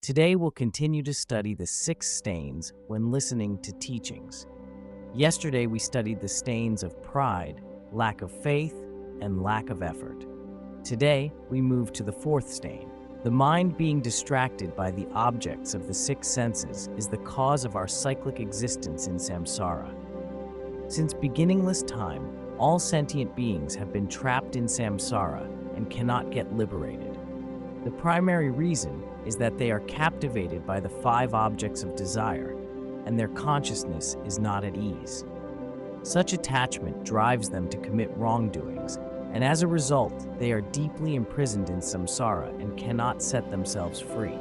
Today we'll continue to study the 6 stains when listening to teachings. Yesterday we studied the stains of pride, lack of faith, and lack of effort. Today we move to the 4th stain. The mind being distracted by the objects of the 6 senses is the cause of our cyclic existence in samsara. Since beginningless time, all sentient beings have been trapped in samsara and cannot get liberated. The primary reason is that they are captivated by the 5 objects of desire, and their consciousness is not at ease. Such attachment drives them to commit wrongdoings, and as a result, they are deeply imprisoned in samsara and cannot set themselves free.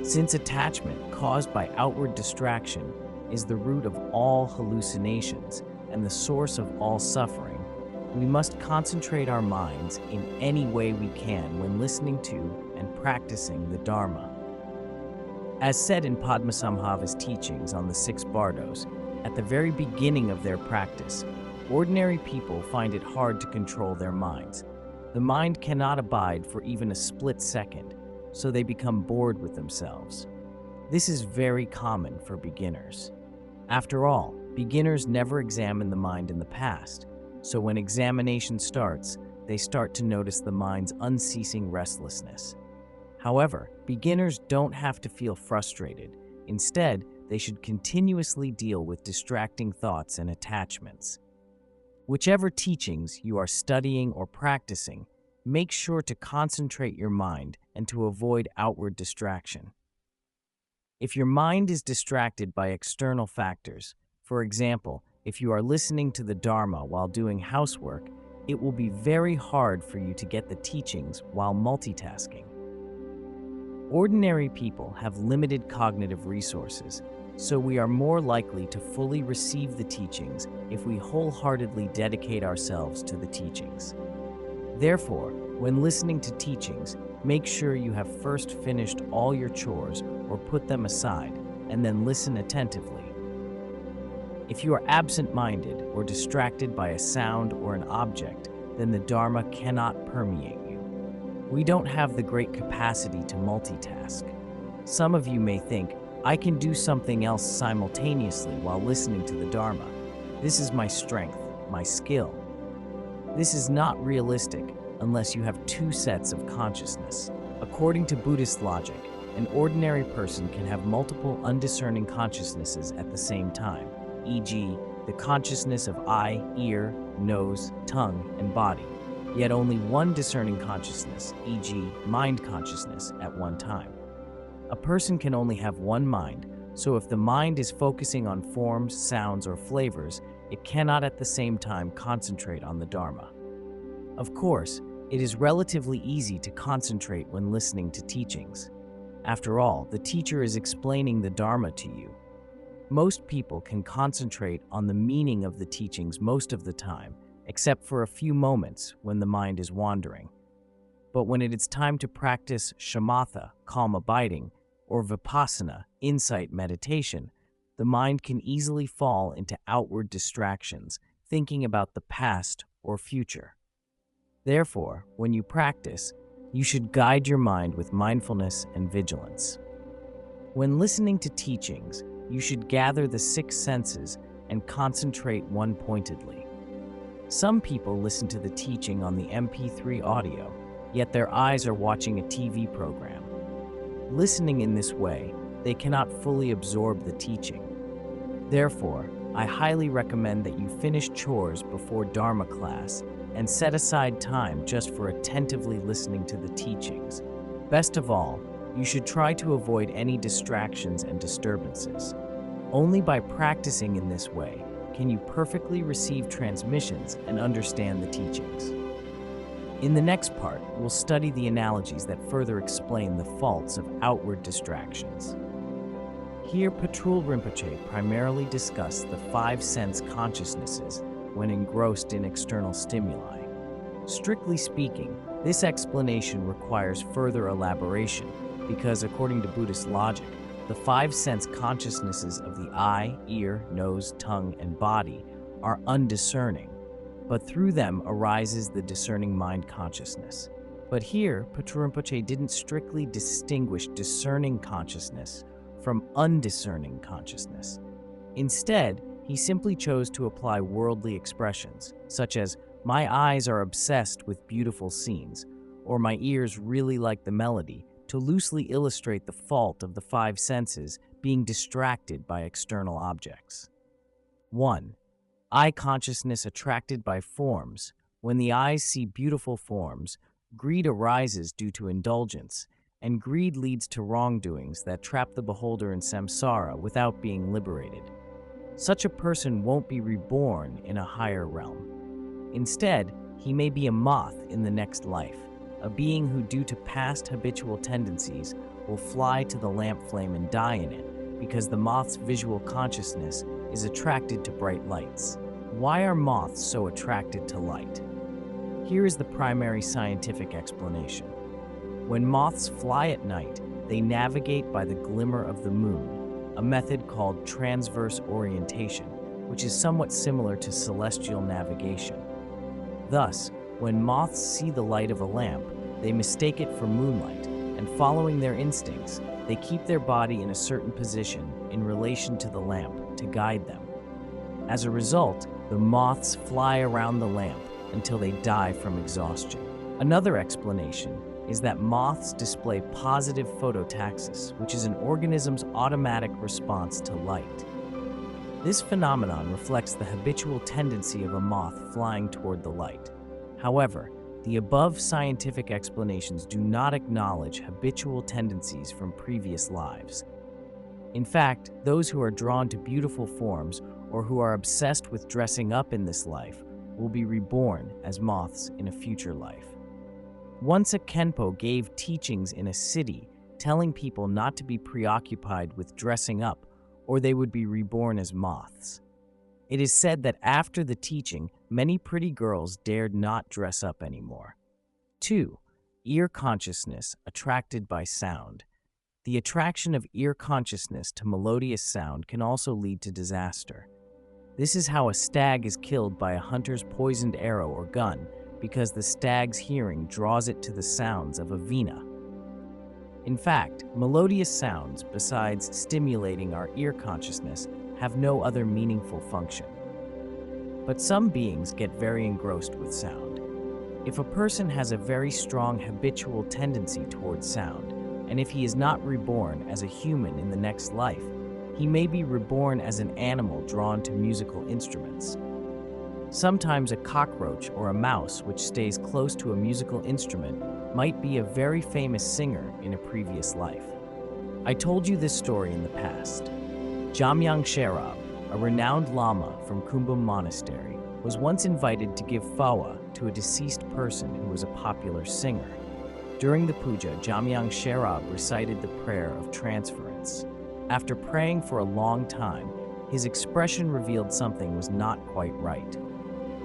Since attachment caused by outward distraction is the root of all hallucinations and the source of all suffering, we must concentrate our minds in any way we can when listening to and practicing the Dharma. As said in Padmasambhava's teachings on the 6 bardos, at the very beginning of their practice, ordinary people find it hard to control their minds. The mind cannot abide for even a split second, so they become bored with themselves. This is very common for beginners. After all, beginners never examine the mind in the past, so when examination starts, they start to notice the mind's unceasing restlessness. However, beginners don't have to feel frustrated. Instead, they should continuously deal with distracting thoughts and attachments. Whichever teachings you are studying or practicing, make sure to concentrate your mind and to avoid outward distraction. If your mind is distracted by external factors, for example, if you are listening to the Dharma while doing housework, it will be very hard for you to get the teachings while multitasking. Ordinary people have limited cognitive resources, so we are more likely to fully receive the teachings if we wholeheartedly dedicate ourselves to the teachings. Therefore, when listening to teachings, make sure you have first finished all your chores or put them aside, and then listen attentively. If you are absent-minded or distracted by a sound or an object, then the Dharma cannot permeate you. We don't have the great capacity to multitask. Some of you may think, I can do something else simultaneously while listening to the Dharma. This is my strength, my skill. This is not realistic unless you have 2 sets of consciousness. According to Buddhist logic, an ordinary person can have multiple undiscerning consciousnesses at the same time, e.g., the consciousness of eye, ear, nose, tongue, and body, yet only one discerning consciousness, e.g., mind consciousness, at one time. A person can only have one mind, so if the mind is focusing on forms, sounds, or flavors, it cannot at the same time concentrate on the Dharma. Of course, it is relatively easy to concentrate when listening to teachings. After all, the teacher is explaining the Dharma to you. Most people can concentrate on the meaning of the teachings most of the time, except for a few moments when the mind is wandering. But when it is time to practice shamatha, calm abiding, or vipassana, insight meditation, the mind can easily fall into outward distractions, thinking about the past or future. Therefore, when you practice, you should guide your mind with mindfulness and vigilance. When listening to teachings, you should gather the 6 senses and concentrate one-pointedly. Some people listen to the teaching on the MP3 audio, yet their eyes are watching a TV program. Listening in this way, they cannot fully absorb the teaching. Therefore, I highly recommend that you finish chores before Dharma class and set aside time just for attentively listening to the teachings. Best of all, you should try to avoid any distractions and disturbances. Only by practicing in this way can you perfectly receive transmissions and understand the teachings. In the next part, we'll study the analogies that further explain the faults of outward distractions. Here, Patrul Rinpoche primarily discussed the 5 sense consciousnesses when engrossed in external stimuli. Strictly speaking, this explanation requires further elaboration because, according to Buddhist logic, the 5 sense consciousnesses of the eye, ear, nose, tongue, and body are undiscerning, but through them arises the discerning mind consciousness. But here, Patrul Rinpoche didn't strictly distinguish discerning consciousness from undiscerning consciousness. Instead, he simply chose to apply worldly expressions, such as, "My eyes are obsessed with beautiful scenes," or "My ears really like the melody," to loosely illustrate the fault of the five senses being distracted by external objects. 1. Eye consciousness attracted by forms. When the eyes see beautiful forms, greed arises due to indulgence, and greed leads to wrongdoings that trap the beholder in samsara without being liberated. Such a person won't be reborn in a higher realm. Instead, he may be a moth in the next life, a being who, due to past habitual tendencies, will fly to the lamp flame and die in it, because the moth's visual consciousness is attracted to bright lights. Why are moths so attracted to light? Here is the primary scientific explanation. When moths fly at night, they navigate by the glimmer of the moon, a method called transverse orientation, which is somewhat similar to celestial navigation. Thus, when moths see the light of a lamp, they mistake it for moonlight, and following their instincts, they keep their body in a certain position in relation to the lamp to guide them. As a result, the moths fly around the lamp until they die from exhaustion. Another explanation is that moths display positive phototaxis, which is an organism's automatic response to light. This phenomenon reflects the habitual tendency of a moth flying toward the light. However, the above scientific explanations do not acknowledge habitual tendencies from previous lives. In fact, those who are drawn to beautiful forms or who are obsessed with dressing up in this life will be reborn as moths in a future life. Once a Khenpo gave teachings in a city telling people not to be preoccupied with dressing up or they would be reborn as moths. It is said that after the teaching, many pretty girls dared not dress up anymore. 2. Ear consciousness attracted by sound. The attraction of ear consciousness to melodious sound can also lead to disaster. This is how a stag is killed by a hunter's poisoned arrow or gun, because the stag's hearing draws it to the sounds of a vina. In fact, melodious sounds, besides stimulating our ear consciousness, have no other meaningful function. But some beings get very engrossed with sound. If a person has a very strong habitual tendency towards sound, and if he is not reborn as a human in the next life, he may be reborn as an animal drawn to musical instruments. Sometimes a cockroach or a mouse which stays close to a musical instrument might be a very famous singer in a previous life. I told you this story in the past. Jamyang Sherab, a renowned lama from Kumbum Monastery, was once invited to give fawa to a deceased person who was a popular singer. During the puja, Jamyang Sherab recited the prayer of transference. After praying for a long time, his expression revealed something was not quite right.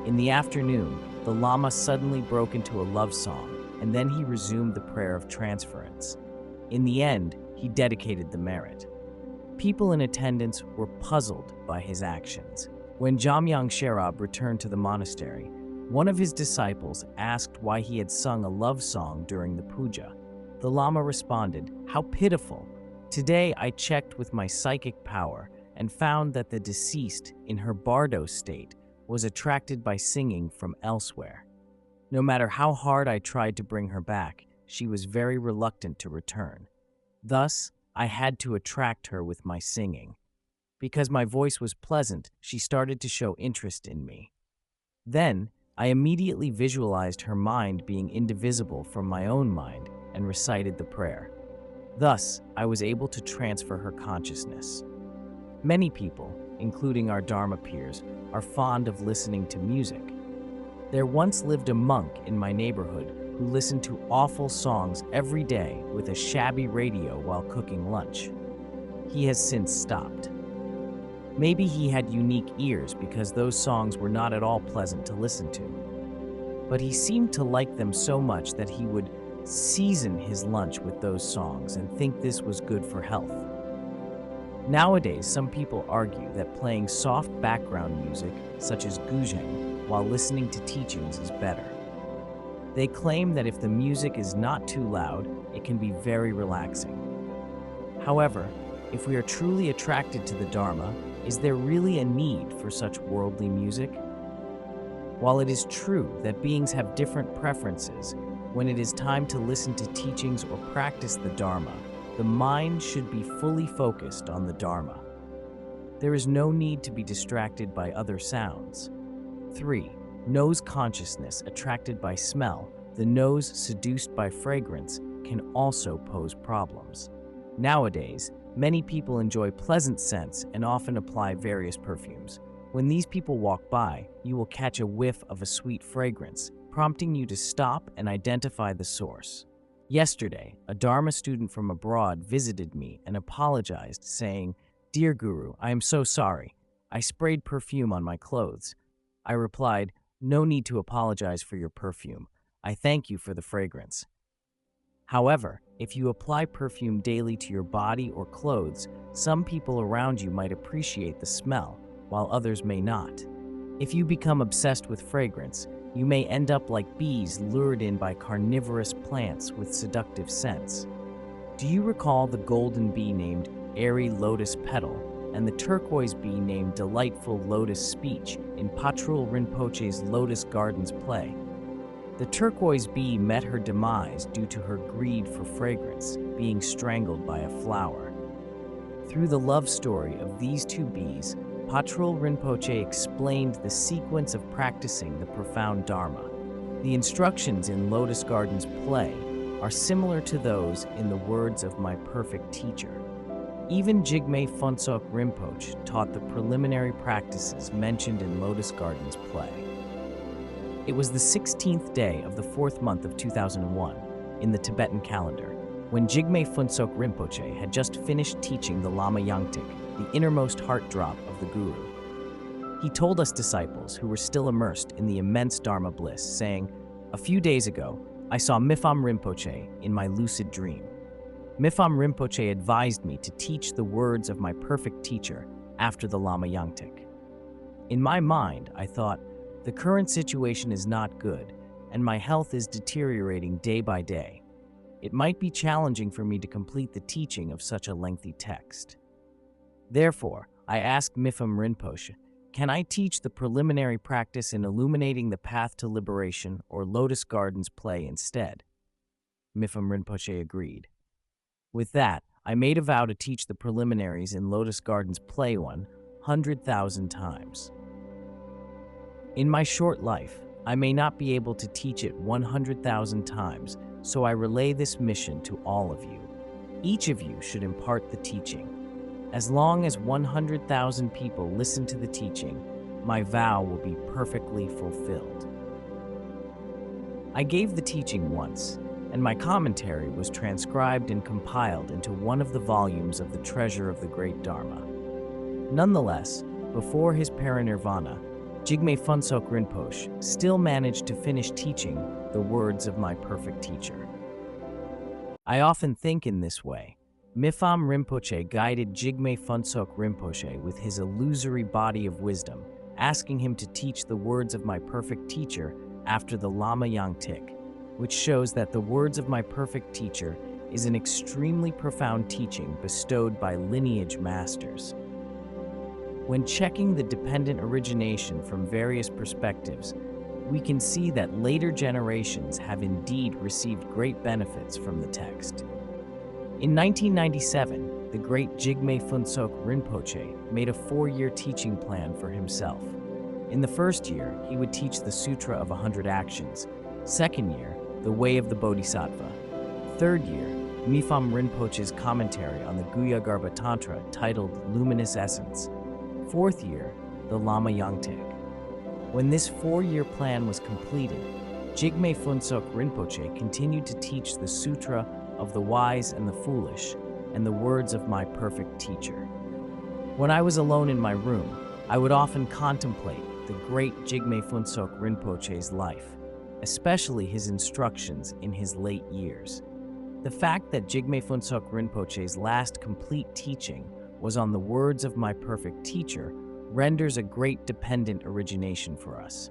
In the afternoon, the Lama suddenly broke into a love song, and then he resumed the prayer of transference. In the end, he dedicated the merit. People in attendance were puzzled by his actions. When Jamyang Sherab returned to the monastery, one of his disciples asked why he had sung a love song during the puja. The Lama responded, "How pitiful! Today I checked with my psychic power and found that the deceased, in her bardo state, was attracted by singing from elsewhere. No matter how hard I tried to bring her back, she was very reluctant to return. Thus, I had to attract her with my singing. Because my voice was pleasant, she started to show interest in me. Then, I immediately visualized her mind being indivisible from my own mind and recited the prayer. Thus, I was able to transfer her consciousness." Many people, including our Dharma peers, are fond of listening to music. There once lived a monk in my neighborhood who listened to awful songs every day with a shabby radio while cooking lunch. He has since stopped. Maybe he had unique ears because those songs were not at all pleasant to listen to. But he seemed to like them so much that he would season his lunch with those songs and think this was good for health. Nowadays, some people argue that playing soft background music, such as guzheng, while listening to teachings is better. They claim that if the music is not too loud, it can be very relaxing. However, if we are truly attracted to the Dharma, is there really a need for such worldly music? While it is true that beings have different preferences, when it is time to listen to teachings or practice the Dharma, the mind should be fully focused on the Dharma. There is no need to be distracted by other sounds. 3. Nose consciousness attracted by smell, the nose seduced by fragrance, can also pose problems. Nowadays, many people enjoy pleasant scents and often apply various perfumes. When these people walk by, you will catch a whiff of a sweet fragrance, prompting you to stop and identify the source. Yesterday, a Dharma student from abroad visited me and apologized, saying, "Dear Guru, I am so sorry. I sprayed perfume on my clothes." I replied, "No need to apologize for your perfume. I thank you for the fragrance." However, if you apply perfume daily to your body or clothes, some people around you might appreciate the smell, while others may not. If you become obsessed with fragrance, you may end up like bees lured in by carnivorous plants with seductive scents. Do you recall the golden bee named Airy Lotus Petal and the turquoise bee named Delightful Lotus Speech in Patrul Rinpoche's Lotus Gardens play? The turquoise bee met her demise due to her greed for fragrance, being strangled by a flower. Through the love story of these two bees, Patrul Rinpoche explained the sequence of practicing the profound Dharma. The instructions in Lotus Gardens play are similar to those in the words of my perfect teacher. Even Jigme Phuntsok Rinpoche taught the preliminary practices mentioned in Lotus Gardens play. It was the 16th day of the 4th month of 2001 in the Tibetan calendar, when Jigme Phuntsok Rinpoche had just finished teaching the Lama Nyingtik, the innermost heart drop of the Guru. He told us disciples who were still immersed in the immense Dharma bliss, saying, "A few days ago, I saw Mifam Rinpoche in my lucid dream. Mifam Rinpoche advised me to teach the words of my perfect teacher after the Lama Nyingtik. In my mind, I thought, the current situation is not good, and my health is deteriorating day by day. It might be challenging for me to complete the teaching of such a lengthy text. Therefore, I asked Mifam Rinpoche, can I teach the preliminary practice in illuminating the path to liberation or Lotus Gardens play instead? Mifam Rinpoche agreed. With that, I made a vow to teach the preliminaries in Lotus Gardens play 100,000 times. In my short life, I may not be able to teach it 100,000 times, so I relay this mission to all of you. Each of you should impart the teaching. As long as 100,000 people listen to the teaching, my vow will be perfectly fulfilled. I gave the teaching once, and my commentary was transcribed and compiled into one of the volumes of the Treasure of the Great Dharma. Nonetheless, before his parinirvana, Jigme Phuntsok Rinpoche still managed to finish teaching the words of my perfect teacher. I often think in this way. Mifam Rinpoche guided Jigme Phuntsok Rinpoche with his illusory body of wisdom, asking him to teach the words of my perfect teacher after the Lama Nyingtik, which shows that the words of my perfect teacher is an extremely profound teaching bestowed by lineage masters. When checking the dependent origination from various perspectives, we can see that later generations have indeed received great benefits from the text. In 1997, the great Jigme Phuntsok Rinpoche made a 4-year teaching plan for himself. In the first year, he would teach the Sutra of 100 Actions. Second year, the Way of the Bodhisattva. Third year, Mifam Rinpoche's commentary on the Guhyagarbha Tantra titled Luminous Essence. Fourth year, the Lama Nyingtik. When this 4-year plan was completed, Jigme Phuntsok Rinpoche continued to teach the Sutra of the Wise and the Foolish and the words of my perfect teacher. When I was alone in my room, I would often contemplate the great Jigme Phuntsok Rinpoche's life, especially his instructions in his late years. The fact that Jigme Phuntsok Rinpoche's last complete teaching was on the words of my perfect teacher renders a great dependent origination for us.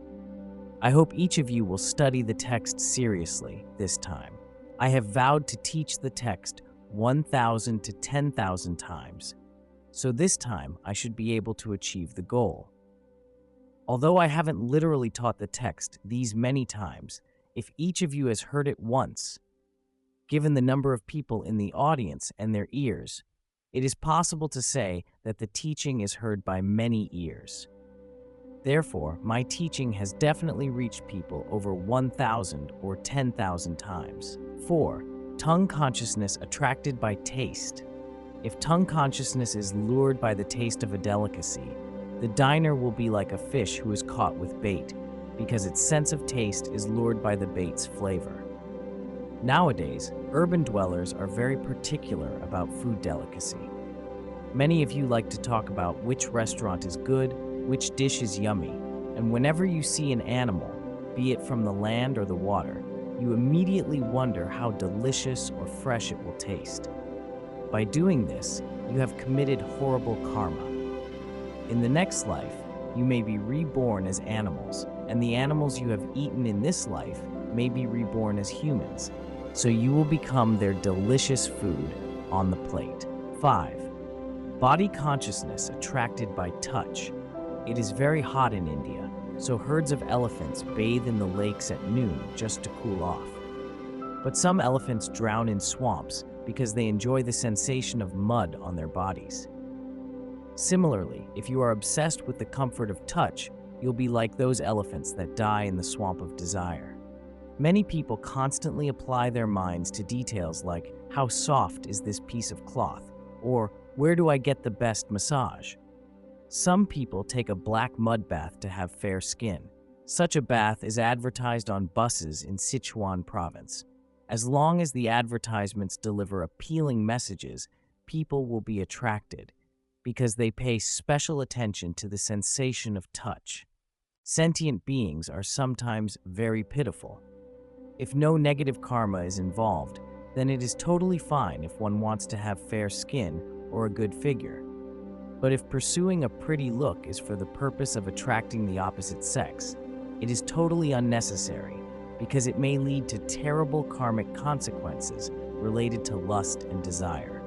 I hope each of you will study the text seriously this time. I have vowed to teach the text 1,000 to 10,000 times, so this time I should be able to achieve the goal. Although I haven't literally taught the text these many times, if each of you has heard it once, given the number of people in the audience and their ears, it is possible to say that the teaching is heard by many ears. Therefore, my teaching has definitely reached people over 1,000 or 10,000 times. 4. Tongue consciousness attracted by taste. If tongue consciousness is lured by the taste of a delicacy, the diner will be like a fish who is caught with bait, because its sense of taste is lured by the bait's flavor. Nowadays, urban dwellers are very particular about food delicacy. Many of you like to talk about which restaurant is good, which dish is yummy, and whenever you see an animal, be it from the land or the water, you immediately wonder how delicious or fresh it will taste. By doing this, you have committed horrible karma. In the next life, you may be reborn as animals, and the animals you have eaten in this life may be reborn as humans, so you will become their delicious food on the plate. 5. Body consciousness attracted by touch. It is very hot in India, so herds of elephants bathe in the lakes at noon just to cool off. But some elephants drown in swamps because they enjoy the sensation of mud on their bodies. Similarly, if you are obsessed with the comfort of touch, you'll be like those elephants that die in the swamp of desire. Many people constantly apply their minds to details like, how soft is this piece of cloth? Or, where do I get the best massage? Some people take a black mud bath to have fair skin. Such a bath is advertised on buses in Sichuan province. As long as the advertisements deliver appealing messages, people will be attracted, because they pay special attention to the sensation of touch. Sentient beings are sometimes very pitiful. If no negative karma is involved, then it is totally fine if one wants to have fair skin or a good figure. But if pursuing a pretty look is for the purpose of attracting the opposite sex, it is totally unnecessary, because it may lead to terrible karmic consequences related to lust and desire.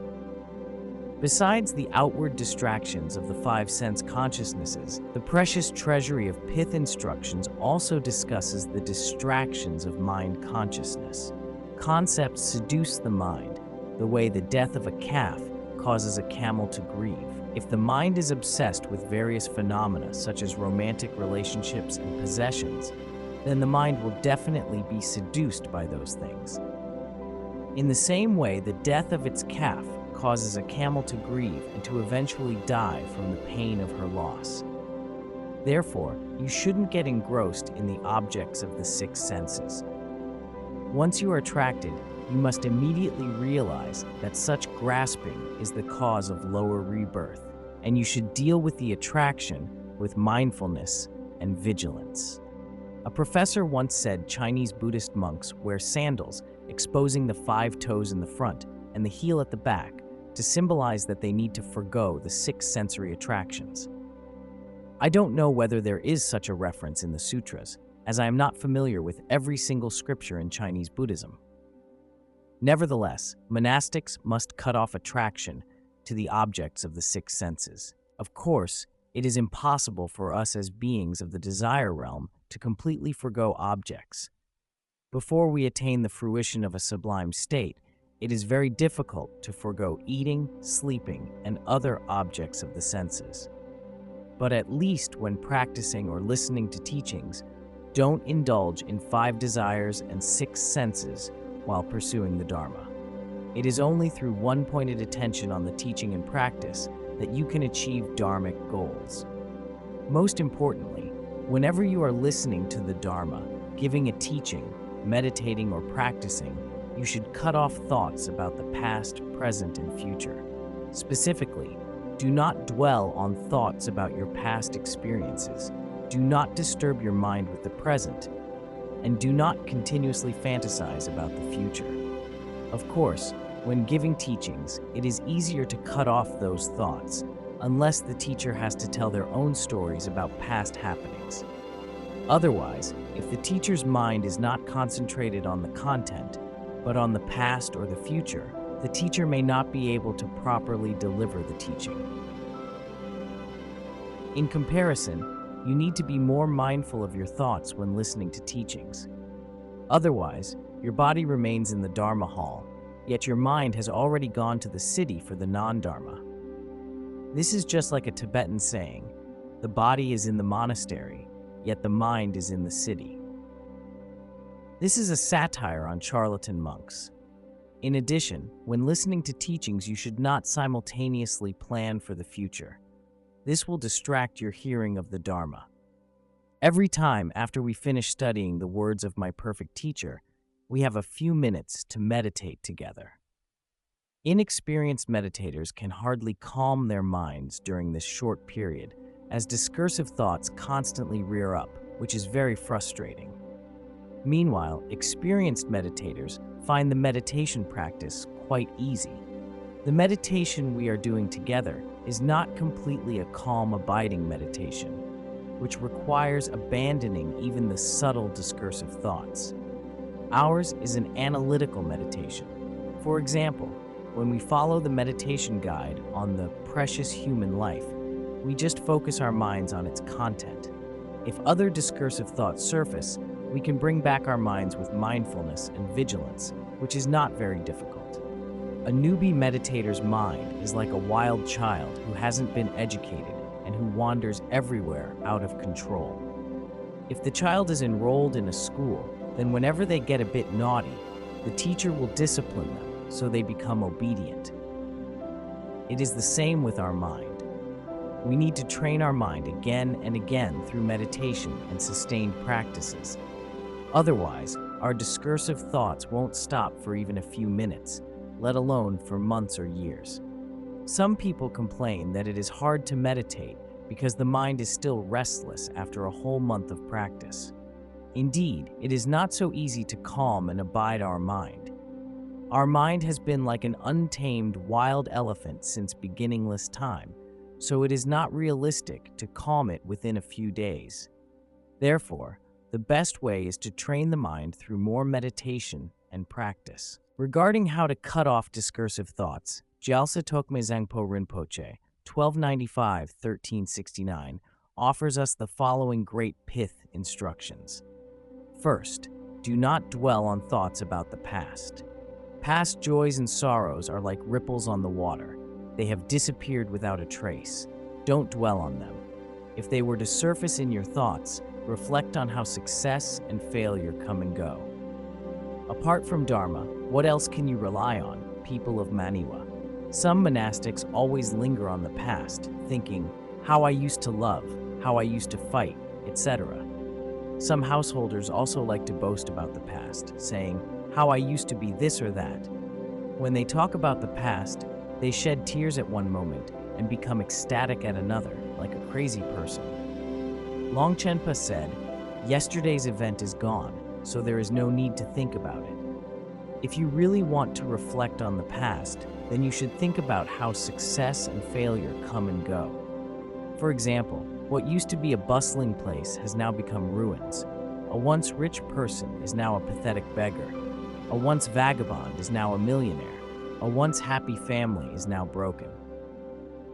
Besides the outward distractions of the 5 sense consciousnesses, the precious treasury of pith instructions also discusses the distractions of mind consciousness. Concepts seduce the mind, the way the death of a calf causes a camel to grieve. If the mind is obsessed with various phenomena such as romantic relationships and possessions, then the mind will definitely be seduced by those things. In the same way, the death of its calf causes a camel to grieve and to eventually die from the pain of her loss. Therefore, you shouldn't get engrossed in the objects of the 6 senses. Once you are attracted, you must immediately realize that such grasping is the cause of lower rebirth, and you should deal with the attraction with mindfulness and vigilance. A professor once said Chinese Buddhist monks wear sandals exposing the 5 toes in the front and the heel at the back to symbolize that they need to forgo the 6 sensory attractions. I don't know whether there is such a reference in the sutras, as I am not familiar with every single scripture in Chinese Buddhism. Nevertheless, monastics must cut off attraction to the objects of the 6 senses. Of course, it is impossible for us as beings of the desire realm to completely forgo objects. Before we attain the fruition of a sublime state, it is very difficult to forgo eating, sleeping, and other objects of the senses. But at least when practicing or listening to teachings, don't indulge in 5 desires and 6 senses while pursuing the Dharma. It is only through one-pointed attention on the teaching and practice that you can achieve dharmic goals. Most importantly, whenever you are listening to the Dharma, giving a teaching, meditating, or practicing, you should cut off thoughts about the past, present, and future. Specifically, do not dwell on thoughts about your past experiences. Do not disturb your mind with the present, and do not continuously fantasize about the future. Of course, when giving teachings, it is easier to cut off those thoughts, unless the teacher has to tell their own stories about past happenings. Otherwise, If the teacher's mind is not concentrated on the content, but on the past or the future, the teacher may not be able to properly deliver the teaching. In comparison, you need to be more mindful of your thoughts when listening to teachings. Otherwise, your body remains in the Dharma hall, yet your mind has already gone to the city for the non-Dharma. This is just like a Tibetan saying, the body is in the monastery, yet the mind is in the city. This is a satire on charlatan monks. In addition, when listening to teachings, you should not simultaneously plan for the future. This will distract your hearing of the Dharma. Every time after we finish studying the words of my perfect teacher, we have a few minutes to meditate together. Inexperienced meditators can hardly calm their minds during this short period, as discursive thoughts constantly rear up, which is very frustrating. Meanwhile, experienced meditators find the meditation practice quite easy. The meditation we are doing together is not completely a calm, abiding meditation, which requires abandoning even the subtle discursive thoughts. Ours is an analytical meditation. For example, when we follow the meditation guide on the precious human life, we just focus our minds on its content. If other discursive thoughts surface, we can bring back our minds with mindfulness and vigilance, which is not very difficult. A newbie meditator's mind is like a wild child who hasn't been educated and who wanders everywhere out of control. If the child is enrolled in a school, then whenever they get a bit naughty, the teacher will discipline them so they become obedient. It is the same with our mind. We need to train our mind again and again through meditation and sustained practices. Otherwise, our discursive thoughts won't stop for even a few minutes, let alone for months or years. Some people complain that it is hard to meditate because the mind is still restless after a whole month of practice. Indeed, it is not so easy to calm and abide our mind. Our mind has been like an untamed wild elephant since beginningless time, so it is not realistic to calm it within a few days. Therefore, the best way is to train the mind through more meditation and practice. Regarding how to cut off discursive thoughts, Gyalse Rinpoche, 1295-1369, offers us the following great pith instructions. First, do not dwell on thoughts about the past. Past joys and sorrows are like ripples on the water. They have disappeared without a trace. Don't dwell on them. If they were to surface in your thoughts, reflect on how success and failure come and go. Apart from Dharma, what else can you rely on, people of Maniwa? Some monastics always linger on the past, thinking, how I used to love, how I used to fight, etc. Some householders also like to boast about the past, saying, how I used to be this or that. When they talk about the past, they shed tears at one moment and become ecstatic at another, like a crazy person. Longchen Nyingtik said, yesterday's event is gone, so there is no need to think about it. If you really want to reflect on the past, then you should think about how success and failure come and go. For example, what used to be a bustling place has now become ruins. A once rich person is now a pathetic beggar. A once vagabond is now a millionaire. A once happy family is now broken.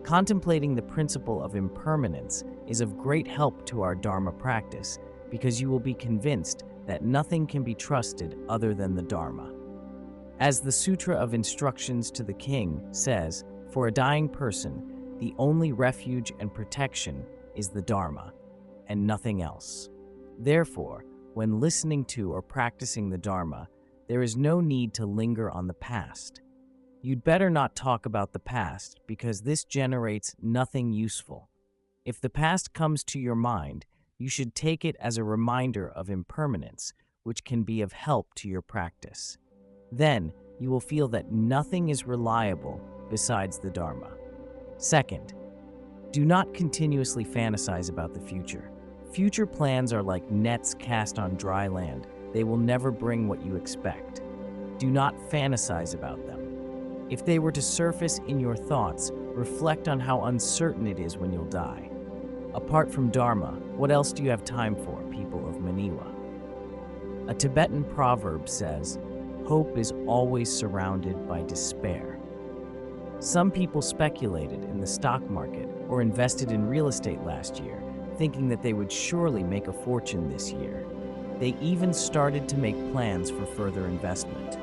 Contemplating the principle of impermanence is of great help to our Dharma practice because you will be convinced that nothing can be trusted other than the Dharma. As the Sutra of Instructions to the King says, for a dying person, the only refuge and protection is the Dharma, and nothing else. Therefore, when listening to or practicing the Dharma, there is no need to linger on the past. You'd better not talk about the past because this generates nothing useful. If the past comes to your mind, you should take it as a reminder of impermanence, which can be of help to your practice. Then, you will feel that nothing is reliable besides the Dharma. Second, do not continuously fantasize about the future. Future plans are like nets cast on dry land. They will never bring what you expect. Do not fantasize about them. If they were to surface in your thoughts, reflect on how uncertain it is when you'll die. Apart from Dharma, what else do you have time for, people of Maniwa? A Tibetan proverb says, "Hope is always surrounded by despair." Some people speculated in the stock market or invested in real estate last year, thinking that they would surely make a fortune this year. They even started to make plans for further investment.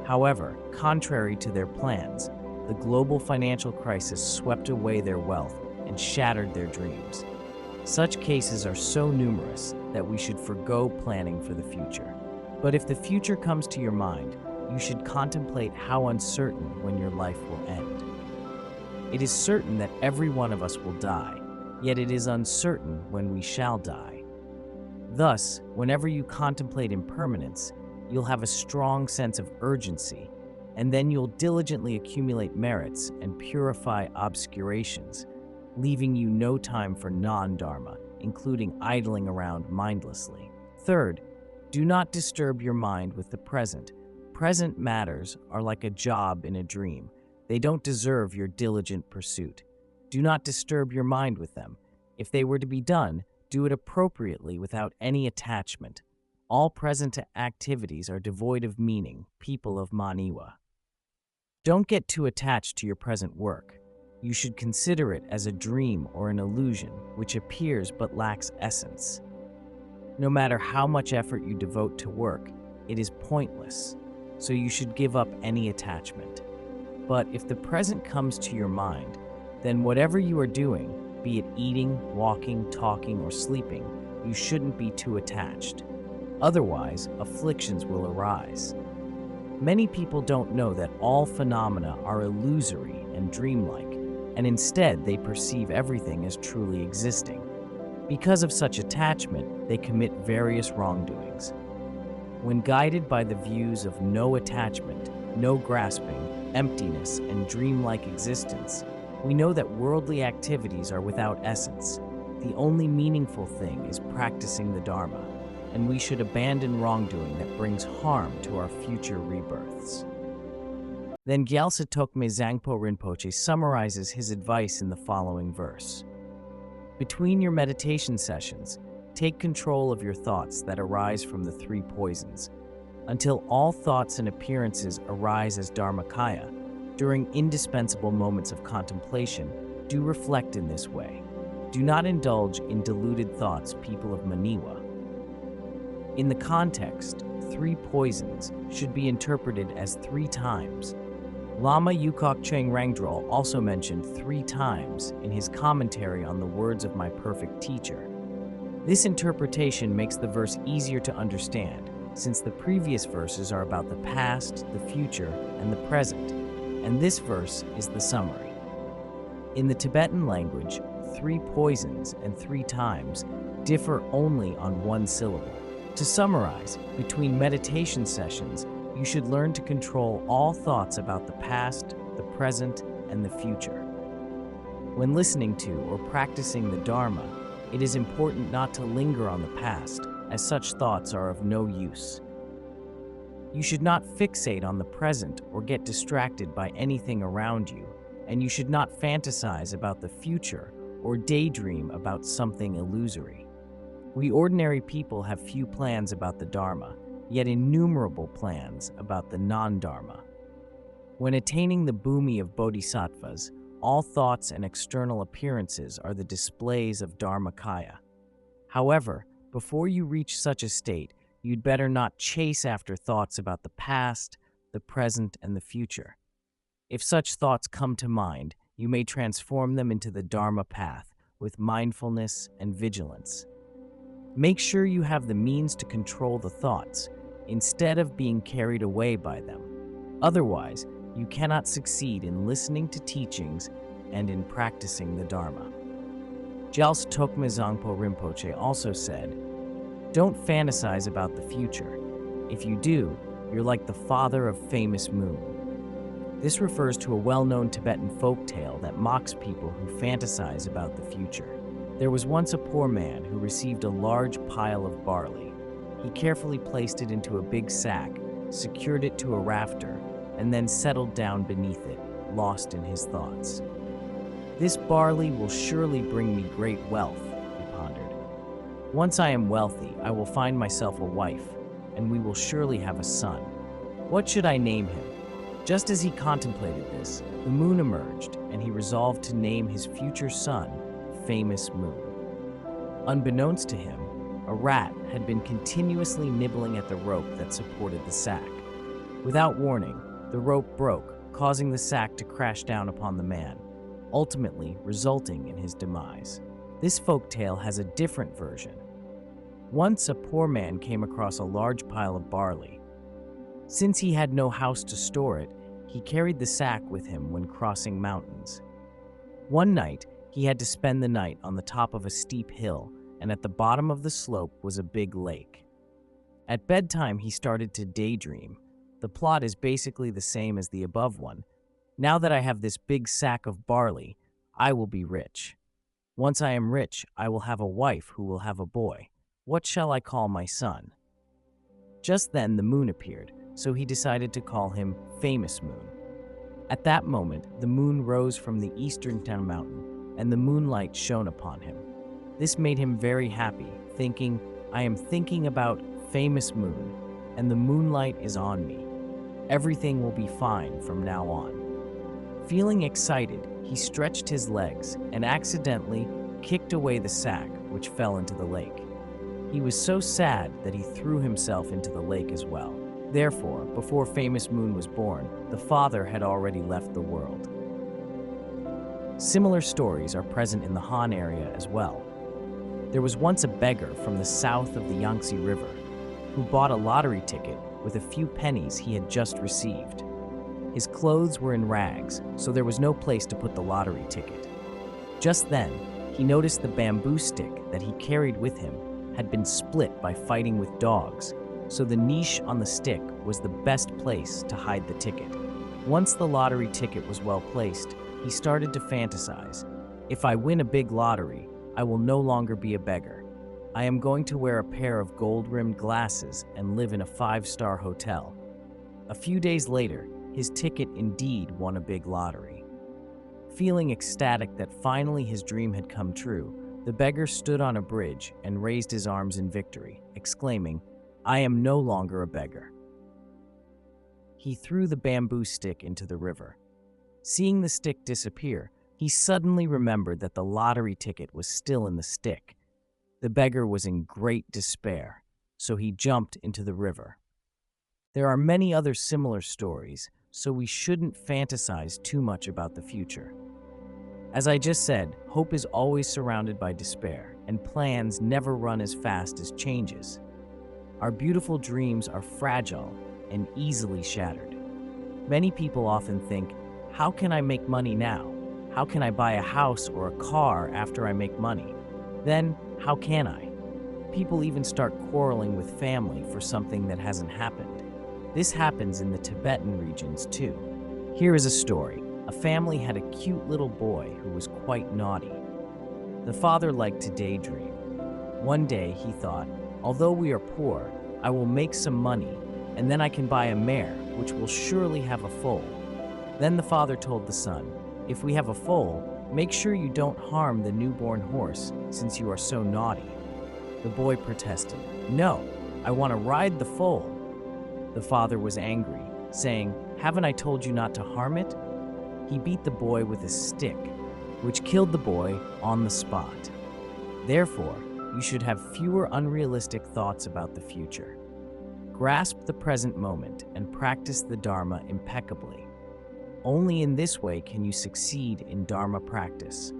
However, contrary to their plans, the global financial crisis swept away their wealth and shattered their dreams. Such cases are so numerous that we should forgo planning for the future. But if the future comes to your mind, you should contemplate how uncertain when your life will end. It is certain that every one of us will die, yet it is uncertain when we shall die. Thus, whenever you contemplate impermanence, you'll have a strong sense of urgency, and then you'll diligently accumulate merits and purify obscurations, leaving you no time for non-dharma, including idling around mindlessly. Third, do not disturb your mind with the present. Present matters are like a job in a dream. They don't deserve your diligent pursuit. Do not disturb your mind with them. If they were to be done, do it appropriately without any attachment. All present activities are devoid of meaning, people of Maniwa. Don't get too attached to your present work. You should consider it as a dream or an illusion which appears but lacks essence. No matter how much effort you devote to work, it is pointless, so you should give up any attachment. But if the present comes to your mind, then whatever you are doing, be it eating, walking, talking, or sleeping, you shouldn't be too attached. Otherwise, afflictions will arise. Many people don't know that all phenomena are illusory and dreamlike, and instead they perceive everything as truly existing. Because of such attachment, they commit various wrongdoings. When guided by the views of no attachment, no grasping, emptiness, and dreamlike existence, we know that worldly activities are without essence. The only meaningful thing is practicing the Dharma, and we should abandon wrongdoing that brings harm to our future rebirths. Then Gyalse Rinpoche summarizes his advice in the following verse. Between your meditation sessions, take control of your thoughts that arise from the three poisons. Until all thoughts and appearances arise as Dharmakaya, during indispensable moments of contemplation, do reflect in this way. Do not indulge in deluded thoughts, people of Maniwa. In the context, three poisons should be interpreted as 3 times. Lama Longchen Nyingtik also mentioned 3 times in his commentary on the words of my perfect teacher. This interpretation makes the verse easier to understand, since the previous verses are about the past, the future, and the present, and this verse is the summary. In the Tibetan language, 3 poisons and 3 times differ only on 1 syllable. To summarize, between meditation sessions, you should learn to control all thoughts about the past, the present, and the future. When listening to or practicing the Dharma, it is important not to linger on the past, as such thoughts are of no use. You should not fixate on the present or get distracted by anything around you, and you should not fantasize about the future or daydream about something illusory. We ordinary people have few plans about the Dharma, yet innumerable plans about the non-Dharma. When attaining the bhumi of bodhisattvas, all thoughts and external appearances are the displays of Dharmakaya. However, before you reach such a state, you'd better not chase after thoughts about the past, the present, and the future. If such thoughts come to mind, you may transform them into the Dharma path with mindfulness and vigilance. Make sure you have the means to control the thoughts, instead of being carried away by them. Otherwise, you cannot succeed in listening to teachings and in practicing the Dharma. Gyalse Rinpoche also said, "Don't fantasize about the future. If you do, you're like the father of famous moon." This refers to a well-known Tibetan folk tale that mocks people who fantasize about the future. There was once a poor man who received a large pile of barley. He carefully placed it into a big sack, secured it to a rafter, and then settled down beneath it, lost in his thoughts. "This barley will surely bring me great wealth," he pondered. "Once I am wealthy, I will find myself a wife. and we will surely have a son. What should I name him? Just as he contemplated this, the moon emerged, and he resolved to name his future son Famous Moon. Unbeknownst to him, a rat had been continuously nibbling at the rope that supported the sack. Without warning, the rope broke, causing the sack to crash down upon the man, ultimately resulting in his demise. This folktale has a different version. Once a poor man came across a large pile of barley. Since he had no house to store it, he carried the sack with him when crossing mountains. One night, he had to spend the night on the top of a steep hill, and at the bottom of the slope was a big lake. At bedtime, he started to daydream. The plot is basically the same as the above one. Now that I have this big sack of barley, I will be rich. Once I am rich, I will have a wife who will have a boy. What shall I call my son? Just then the moon appeared, so he decided to call him Famous Moon. At that moment, the moon rose from the eastern mountain, and the moonlight shone upon him. This made him very happy, thinking, I am thinking about Famous Moon, and the moonlight is on me. Everything will be fine from now on. Feeling excited, he stretched his legs and accidentally kicked away the sack, which fell into the lake. He was so sad that he threw himself into the lake as well. Therefore, before Famous Moon was born, the father had already left the world. Similar stories are present in the Han area as well. There was once a beggar from the south of the Yangtze River who bought a lottery ticket with a few pennies he had just received. His clothes were in rags, so there was no place to put the lottery ticket. Just then, he noticed the bamboo stick that he carried with him had been split by fighting with dogs, so the niche on the stick was the best place to hide the ticket. Once the lottery ticket was well placed, he started to fantasize. If I win a big lottery, I will no longer be a beggar. I am going to wear a pair of gold-rimmed glasses and live in a 5-star hotel. A few days later, his ticket indeed won a big lottery. Feeling ecstatic that finally his dream had come true, the beggar stood on a bridge and raised his arms in victory, exclaiming, I am no longer a beggar. He threw the bamboo stick into the river. Seeing the stick disappear, he suddenly remembered that the lottery ticket was still in the stick. The beggar was in great despair, so he jumped into the river. There are many other similar stories, so we shouldn't fantasize too much about the future. As I just said, hope is always surrounded by despair, and plans never run as fast as changes. Our beautiful dreams are fragile and easily shattered. Many people often think, how can I make money now? How can I buy a house or a car after I make money? Then, how can I? People even start quarreling with family for something that hasn't happened. This happens in the Tibetan regions too. Here is a story. A family had a cute little boy who was quite naughty. The father liked to daydream. One day he thought, although we are poor, I will make some money, and then I can buy a mare, which will surely have a foal. Then the father told the son, if we have a foal, make sure you don't harm the newborn horse, since you are so naughty. The boy protested, no, I want to ride the foal. The father was angry, saying, haven't I told you not to harm it? He beat the boy with a stick, which killed the boy on the spot. Therefore, you should have fewer unrealistic thoughts about the future. Grasp the present moment and practice the Dharma impeccably. Only in this way can you succeed in Dharma practice.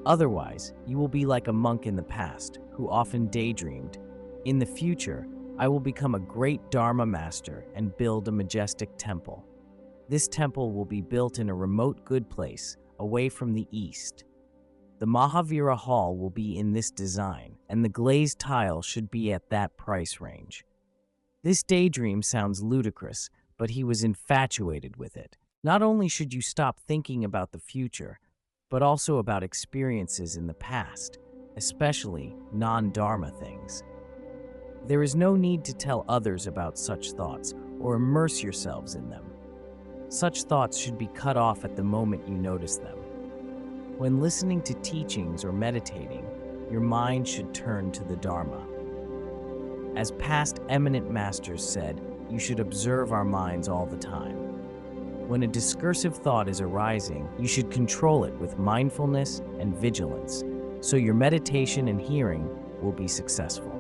Otherwise, you will be like a monk in the past, who often daydreamed, in the future, I will become a great Dharma master and build a majestic temple. This temple will be built in a remote good place, away from the east. The Mahavira Hall will be in this design, and the glazed tile should be at that price range. This daydream sounds ludicrous, but he was infatuated with it. Not only should you stop thinking about the future, but also about experiences in the past, especially non-Dharma things. There is no need to tell others about such thoughts or immerse yourselves in them. Such thoughts should be cut off at the moment you notice them. When listening to teachings or meditating, your mind should turn to the Dharma. As past eminent masters said, you should observe our minds all the time. When a discursive thought is arising, you should control it with mindfulness and vigilance, so your meditation and hearing will be successful.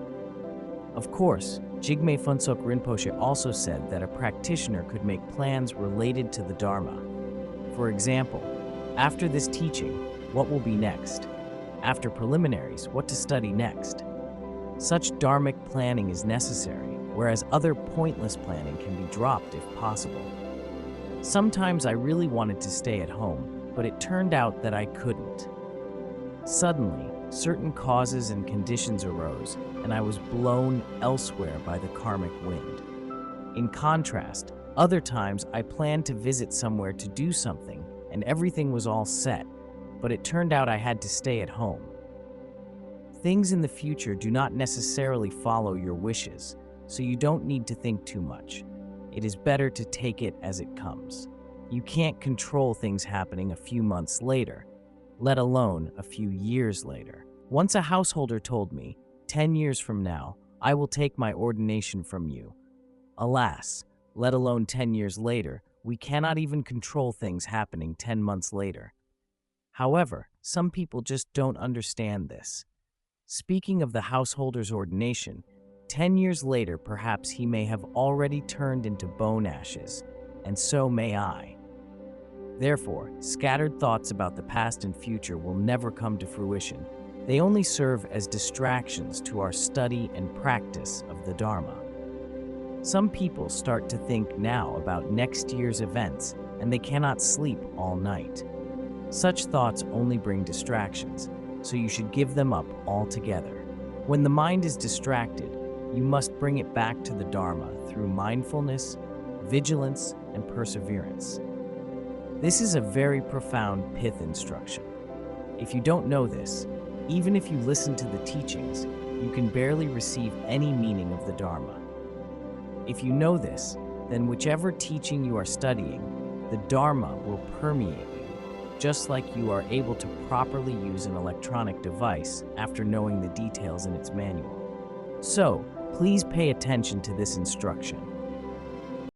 Of course, Jigme Phuntsok Rinpoche also said that a practitioner could make plans related to the Dharma. For example, after this teaching, what will be next? After preliminaries, what to study next? Such dharmic planning is necessary, whereas other pointless planning can be dropped if possible. Sometimes I really wanted to stay at home, but it turned out that I couldn't. Suddenly, certain causes and conditions arose, and I was blown elsewhere by the karmic wind. In contrast, other times I planned to visit somewhere to do something, and everything was all set, but it turned out I had to stay at home. Things in the future do not necessarily follow your wishes, so you don't need to think too much. It is better to take it as it comes. You can't control things happening a few months later, let alone a few years later. Once a householder told me, 10 years from now, I will take my ordination from you. Alas, let alone 10 years later, we cannot even control things happening 10 months later. However, some people just don't understand this. Speaking of the householder's ordination, 10 years later, perhaps he may have already turned into bone ashes, and so may I. Therefore, scattered thoughts about the past and future will never come to fruition. They only serve as distractions to our study and practice of the Dharma. Some people start to think now about next year's events, and they cannot sleep all night. Such thoughts only bring distractions, so you should give them up altogether. When the mind is distracted, you must bring it back to the Dharma through mindfulness, vigilance, and perseverance. This is a very profound pith instruction. If you don't know this, even if you listen to the teachings, you can barely receive any meaning of the Dharma. If you know this, then whichever teaching you are studying, the Dharma will permeate you, just like you are able to properly use an electronic device after knowing the details in its manual. So, please pay attention to this instruction.